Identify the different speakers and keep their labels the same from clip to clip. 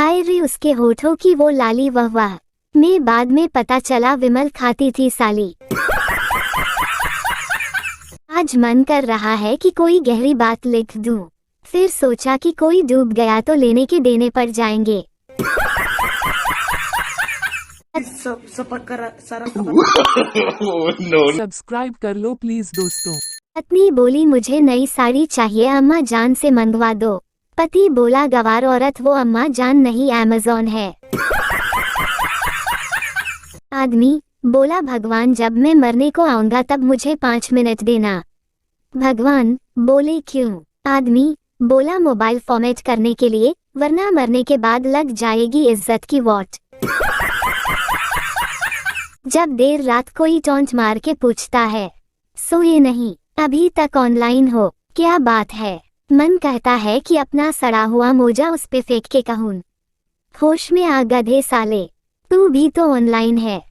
Speaker 1: हाय रे उसके होठों की वो लाली वह वाह। मैं बाद में पता चला विमल खाती थी साली। आज मन कर रहा है कि कोई गहरी बात लिख दूं, फिर सोचा कि कोई डूब गया तो लेने के देने पड़ जाएंगे।
Speaker 2: सब्सक्राइब कर लो प्लीज दोस्तों।
Speaker 1: पत्नी बोली मुझे नई साड़ी चाहिए, अम्मा जान से मंगवा दो। पति बोला गवार औरत, वो अम्मा जान नहीं अमेज़न है। आदमी बोला भगवान जब मैं मरने को आऊंगा तब मुझे 5 मिनट देना। भगवान बोले क्यों? आदमी बोला मोबाइल फॉर्मेट करने के लिए, वरना मरने के बाद लग जाएगी इज्जत की वॉट। जब देर रात कोई टॉन्ट मार के पूछता है सोए नहीं, अभी तक ऑनलाइन हो, क्या बात है? मन कहता है कि अपना सड़ा हुआ मोजा उस पे फेंक के कहूं होश में आ गधे साले, तू भी तो ऑनलाइन है।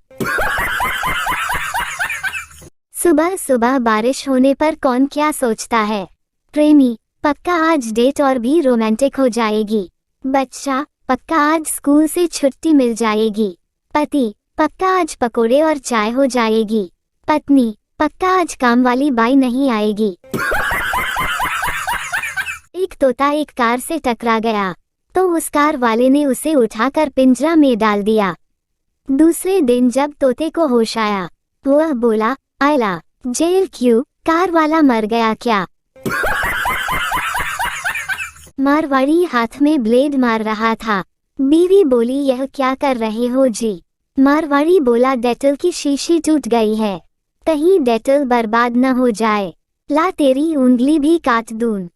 Speaker 1: सुबह सुबह बारिश होने पर कौन क्या सोचता है? प्रेमी पक्का आज डेट और भी रोमांटिक हो जाएगी। बच्चा पक्का आज स्कूल से छुट्टी मिल जाएगी। पति पक्का आज पकोड़े और चाय हो जाएगी। पत्नी पक्का आज काम वाली बाई नहीं आएगी। एक तोता एक कार से टकरा गया तो उस कार वाले ने उसे उठाकर पिंजरा में डाल दिया। दूसरे दिन जब तोते को होश आया, वह बोला आयला जेल क्यों, कार वाला मर गया क्या? मारवाड़ी हाथ में ब्लेड मार रहा था। बीवी बोली यह क्या कर रहे हो जी? मारवाड़ी बोला डेटल की शीशी टूट गई है, कहीं डेटल बर्बाद न हो जाए, ला तेरी उंगली भी काट दूं।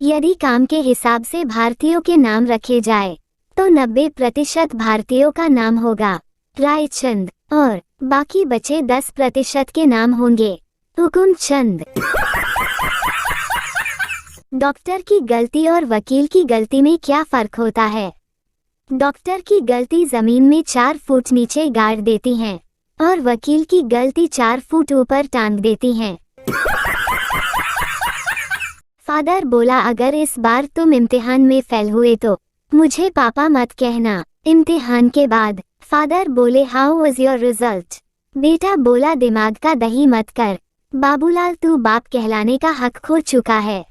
Speaker 1: यदि काम के हिसाब से भारतीयों के नाम रखे जाए तो 90% भारतीयों का नाम होगा रायचंद और बाकी बचे 10% के नाम होंगे हुकुम चंद। डॉक्टर की गलती और वकील की गलती में क्या फर्क होता है? डॉक्टर की गलती जमीन में 4 फुट नीचे गाड़ देती हैं और वकील की गलती 4 फुट ऊपर टांग देती हैं। फादर बोला अगर इस बार तुम इम्तिहान में फेल हुए तो मुझे पापा मत कहना। इम्तिहान के बाद फादर बोले हाउ वाज योर रिजल्ट? बेटा बोला दिमाग का दही मत कर, बाबूलाल तू बाप कहलाने का हक खो चुका है।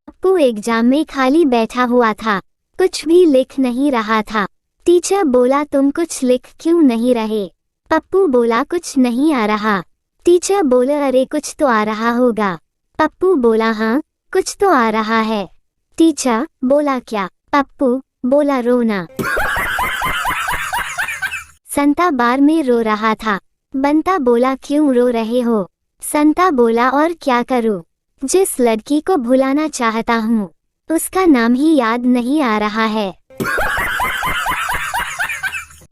Speaker 1: पप्पू एग्जाम में खाली बैठा हुआ था, कुछ भी लिख नहीं रहा था। टीचर बोला तुम कुछ लिख क्यों नहीं रहे? पप्पू बोला कुछ नहीं आ रहा। टीचर बोला अरे कुछ तो आ रहा होगा। पप्पू बोला हाँ कुछ तो आ रहा है। टीचर बोला क्या? पप्पू बोला रोना। संता बार में रो रहा था। बंता बोला क्यों रो रहे हो? संता बोला और क्या करूं, जिस लड़की को भुलाना चाहता हूँ उसका नाम ही याद नहीं आ रहा है।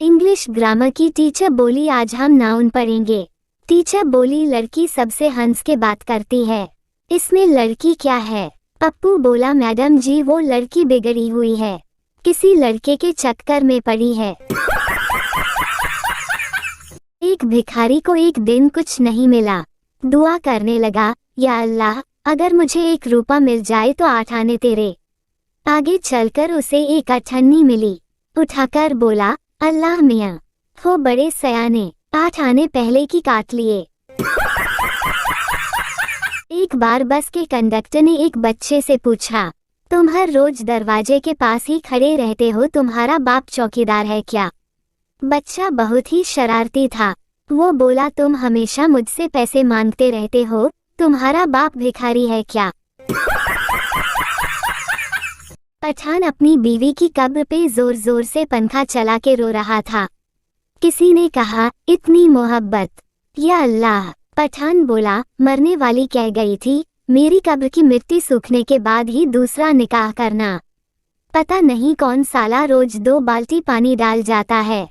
Speaker 1: इंग्लिश ग्रामर की टीचर बोली आज हम नाउन पढ़ेंगे। टीचर बोली लड़की सबसे हंस के बात करती है, इसमें लड़की क्या है? पप्पू बोला मैडम जी वो लड़की बिगड़ी हुई है, किसी लड़के के चक्कर में पड़ी है। एक भिखारी को एक दिन कुछ नहीं मिला, दुआ करने लगा या अल्लाह अगर मुझे 1 रुपया मिल जाए तो 8 आने तेरे। आगे चलकर उसे 1 अठन्नी मिली, उठाकर बोला अल्लाह मियाँ हो बड़े सयाने, 8 आने पहले की काट लिए। एक बार बस के कंडक्टर ने एक बच्चे से पूछा तुम हर रोज दरवाजे के पास ही खड़े रहते हो, तुम्हारा बाप चौकीदार है क्या? बच्चा बहुत ही शरारती था, वो बोला तुम हमेशा मुझसे पैसे मांगते रहते हो, तुम्हारा बाप भिखारी है क्या? पठान अपनी बीवी की कब्र पे जोर जोर से पंखा चला के रो रहा था। किसी ने कहा इतनी मोहब्बत, या अल्लाह। पठान बोला मरने वाली कह गई थी मेरी कब्र की मिट्टी सूखने के बाद ही दूसरा निकाह करना। पता नहीं कौन साला रोज 2 बाल्टी पानी डाल जाता है।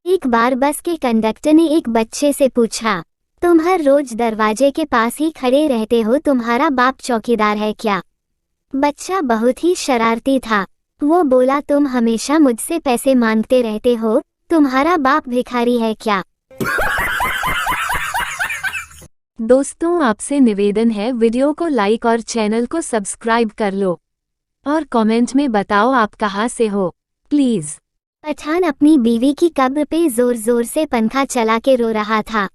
Speaker 1: एक बार बस के कंडक्टर ने एक बच्चे से पूछा तुम हर रोज दरवाजे के पास ही खड़े रहते हो, तुम्हारा बाप चौकीदार है क्या? बच्चा बहुत ही शरारती था, वो बोला तुम हमेशा मुझसे पैसे मांगते रहते हो, तुम्हारा बाप भिखारी है क्या?
Speaker 3: दोस्तों आपसे निवेदन है, वीडियो को लाइक और चैनल को सब्सक्राइब कर लो और कमेंट में बताओ आप कहाँ से हो प्लीज।
Speaker 1: पठान अपनी बीवी की कब्र पे जोर जोर से पंखा चला के रो रहा था।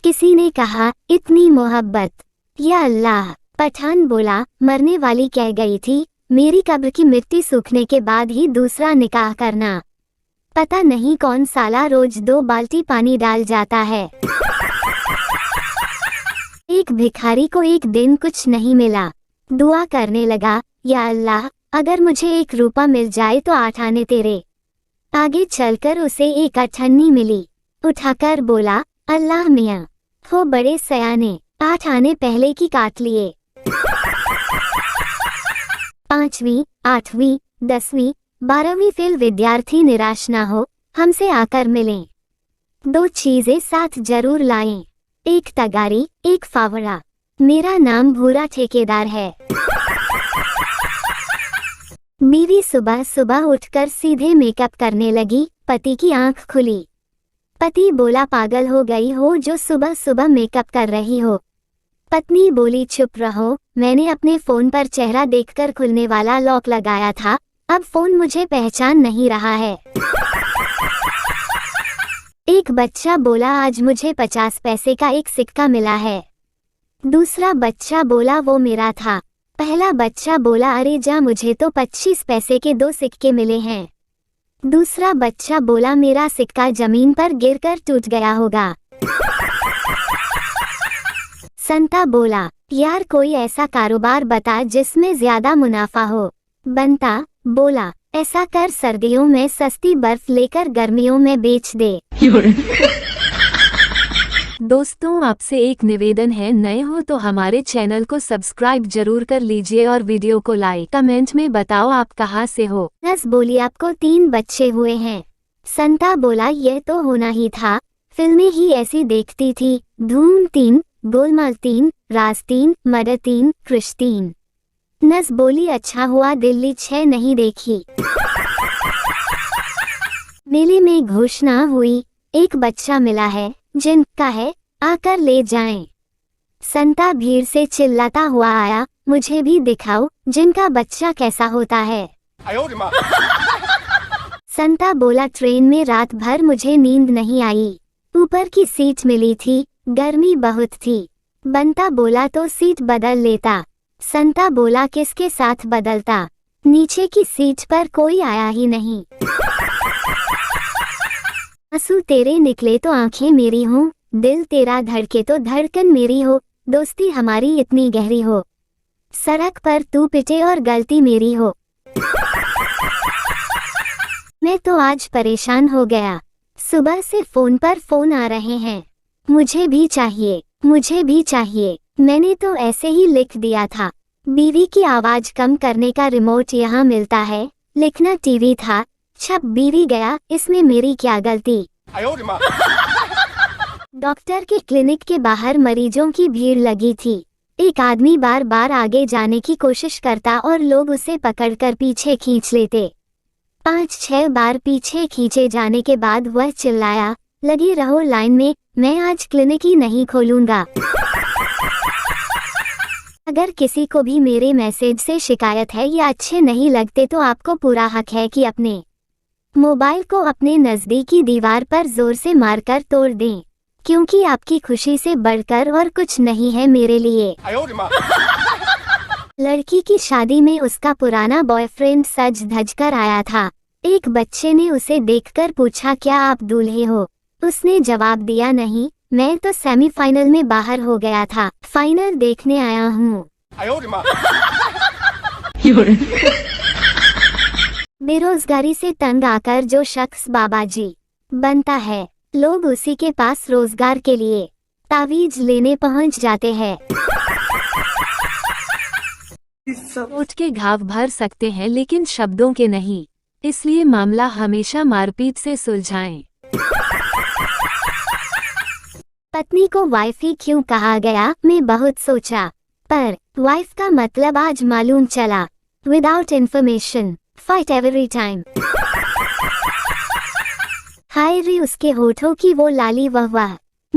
Speaker 1: किसी ने कहा, इतनी मोहब्बत, या अल्लाह। पठान बोला, मरने वाली कह गई थी, मेरी कब्र की मिट्टी सूखने के बाद ही दूसरा निकाह करना। पता नहीं कौन साला रोज 2 बाल्टी पानी डाल जाता है। एक भिखारी को एक दिन कुछ नहीं मिला। दुआ करने लगा, या अल्लाह, अगर मुझे 1 रुपया मिल जाए तो 8 आने तेरे। आगे चलकर उसे 1 अठन्नी मिली। उठाकर बोला, अल्लाह मियाँ, हो बड़े सयाने, 8 आने पहले की काट लिए। 5वीं, 8वीं, 10वीं, 12वीं फेल विद्यार्थी निराश ना हो, हमसे आकर मिलें। 2 चीजें साथ जरूर लाएं, 1 तगारी, 1 फावड़ा। मेरा नाम भूरा ठेकेदार है। बीवी सुबह सुबह उठकर सीधे मेकअप करने लगी। पति की आंख खुली। पति बोला, पागल हो गई हो जो सुबह सुबह मेकअप कर रही हो। पत्नी बोली, चुप रहो, मैंने अपने फोन पर चेहरा देखकर खुलने वाला लॉक लगाया था, अब फोन मुझे पहचान नहीं रहा है। एक बच्चा बोला, आज मुझे 50 पैसे का 1 सिक्का मिला है। दूसरा बच्चा बोला, वो मेरा था। पहला बच्चा बोला, अरे जा, मुझे तो 25 पैसे के 2 सिक्के मिले हैं। दूसरा बच्चा बोला, मेरा सिक्का जमीन पर गिरकर टूट गया होगा। संता बोला, यार कोई ऐसा कारोबार बता जिसमें ज्यादा मुनाफा हो। बंता बोला, ऐसा कर सर्दियों में सस्ती बर्फ लेकर गर्मियों में बेच दे।
Speaker 3: दोस्तों आपसे एक निवेदन है, नए हो तो हमारे चैनल को सब्सक्राइब जरूर कर लीजिए और वीडियो को लाइक कमेंट में बताओ आप कहाँ से हो।
Speaker 1: नस बोली, आपको 3 बच्चे हुए हैं। संता बोला, यह तो होना ही था, फिल्में ही ऐसी देखती थी, धूम 3, गोलमाल 3, राज 3, मर्डर 3, क्रिश 3। नस बोली, अच्छा हुआ दिल्ली 6 नहीं देखी। मेले में घोषणा हुई, 1 बच्चा मिला है, जिनका है आकर ले जाएं। संता भीड़ से चिल्लाता हुआ आया, मुझे भी दिखाओ जिनका बच्चा कैसा होता है। संता बोला, ट्रेन में रात भर मुझे नींद नहीं आई, ऊपर की सीट मिली थी, गर्मी बहुत थी। बंता बोला, तो सीट बदल लेता। संता बोला, किसके साथ बदलता, नीचे की सीट पर कोई आया ही नहीं। आंसू तेरे निकले तो आंखें मेरी हों, दिल तेरा धड़के तो धड़कन मेरी हो, दोस्ती हमारी इतनी गहरी हो, सड़क पर तू पिटे और गलती मेरी हो। मैं तो आज परेशान हो गया, सुबह से फोन पर फोन आ रहे हैं, मुझे भी चाहिए, मुझे भी चाहिए। मैंने तो ऐसे ही लिख दिया था, बीवी की आवाज कम करने का रिमोट यहाँ मिलता है, लिखना टीवी था, छप बीवी गया, इसमें मेरी क्या गलती। डॉक्टर के क्लिनिक के बाहर मरीजों की भीड़ लगी थी। एक आदमी बार बार आगे जाने की कोशिश करता और लोग उसे पकड़कर पीछे खींच लेते। 5-6 बार पीछे खींचे जाने के बाद वह चिल्लाया, लगी रहो लाइन में, मैं आज क्लिनिक ही नहीं खोलूंगा। अगर किसी को भी मेरे मैसेज से शिकायत है या अच्छे नहीं लगते तो आपको पूरा हक है कि अपने मोबाइल को अपने नजदीकी दीवार पर जोर से मारकर तोड़ दें, क्योंकि आपकी खुशी से बढ़कर और कुछ नहीं है मेरे लिए। लड़की की शादी में उसका पुराना बॉयफ्रेंड सज धज कर आया था। एक बच्चे ने उसे देखकर पूछा, क्या आप दूल्हे हो? उसने जवाब दिया, नहीं, मैं तो सेमीफाइनल में बाहर हो गया था, फाइनल देखने आया हूँ। बेरोजगारी से तंग आकर जो शख्स बाबाजी बनता है, लोग उसी के पास रोजगार के लिए तावीज लेने पहुंच जाते हैं।
Speaker 3: उठ के घाव भर सकते हैं लेकिन शब्दों के नहीं, इसलिए मामला हमेशा मारपीट से सुलझाएं।
Speaker 1: पत्नी को वाइफी क्यों कहा गया, मैं बहुत सोचा, पर वाइफ का मतलब आज मालूम चला। Without information fight every time. हाय रे उसके होठों की वो लाली, वह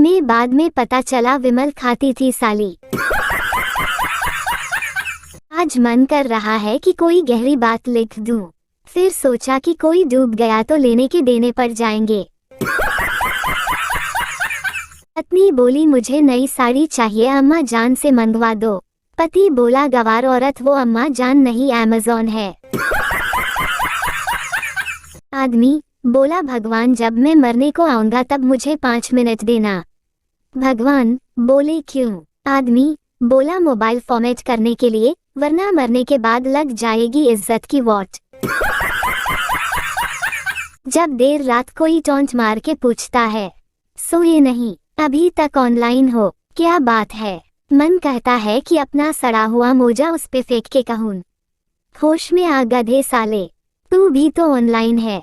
Speaker 1: मैं बाद में पता चला विमल खाती थी साली। आज मन कर रहा है कि कोई गहरी बात लिख दूं, फिर सोचा कि कोई डूब गया तो लेने के देने पड़ जाएंगे। पत्नी बोली मुझे नई साड़ी चाहिए, अम्मा जान से मंगवा दो। पति बोला गवार औरत, वो अम्मा जान नहीं अमेज़न है। आदमी बोला भगवान जब मैं मरने को आऊंगा तब मुझे 5 मिनट देना। भगवान बोले क्यों? आदमी बोला मोबाइल फॉर्मेट करने के लिए, वरना मरने के बाद लग जाएगी इज्जत की वॉट। जब देर रात कोई टॉन्ट मार के पूछता है सोए नहीं, अभी तक ऑनलाइन हो, क्या बात है? मन कहता है कि अपना सड़ा हुआ मोजा उस पे फेंक के कहूं, होश में आ गधे साले, तू भी तो ऑनलाइन है।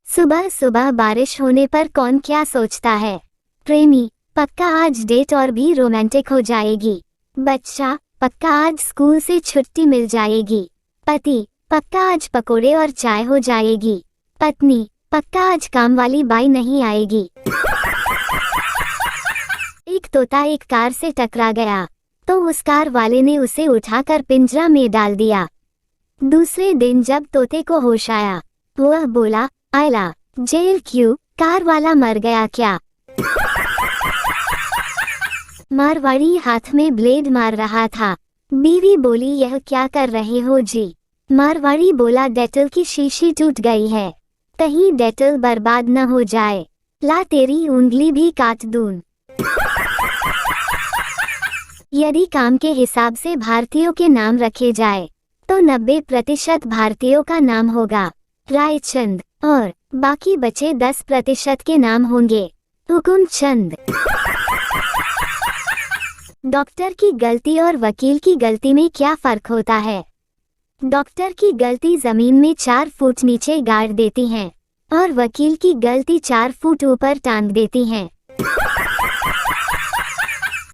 Speaker 1: सुबह सुबह बारिश होने पर कौन क्या सोचता है? प्रेमी पक्का आज डेट और भी रोमांटिक हो जाएगी। बच्चा पक्का आज स्कूल से छुट्टी मिल जाएगी। पति पक्का आज पकोड़े और चाय हो जाएगी। पत्नी पक्का आज काम वाली बाई नहीं आएगी। एक तोता एक कार से टकरा गया तो उस कार वाले ने उसे उठाकर पिंजरा में डाल दिया। दूसरे दिन जब तोते को होश आया, वह बोला आयला जेल क्यों, कार वाला मर गया क्या? मारवाड़ी हाथ में ब्लेड मार रहा था। बीवी बोली यह क्या कर रहे हो जी? मारवाड़ी बोला डेटल की शीशी टूट गई है, कहीं डेटल बर्बाद न हो जाए, ला तेरी उंगली भी काट दूं। यदि काम के हिसाब से भारतीयों के नाम रखे जाए तो 90% भारतीयों का नाम होगा रायचंद और बाकी बचे 10% के नाम होंगे हुकुम चंद। डॉक्टर की गलती और वकील की गलती में क्या फर्क होता है? डॉक्टर की गलती जमीन में 4 फुट नीचे गाड़ देती हैं और वकील की गलती 4 फुट ऊपर टांग देती हैं।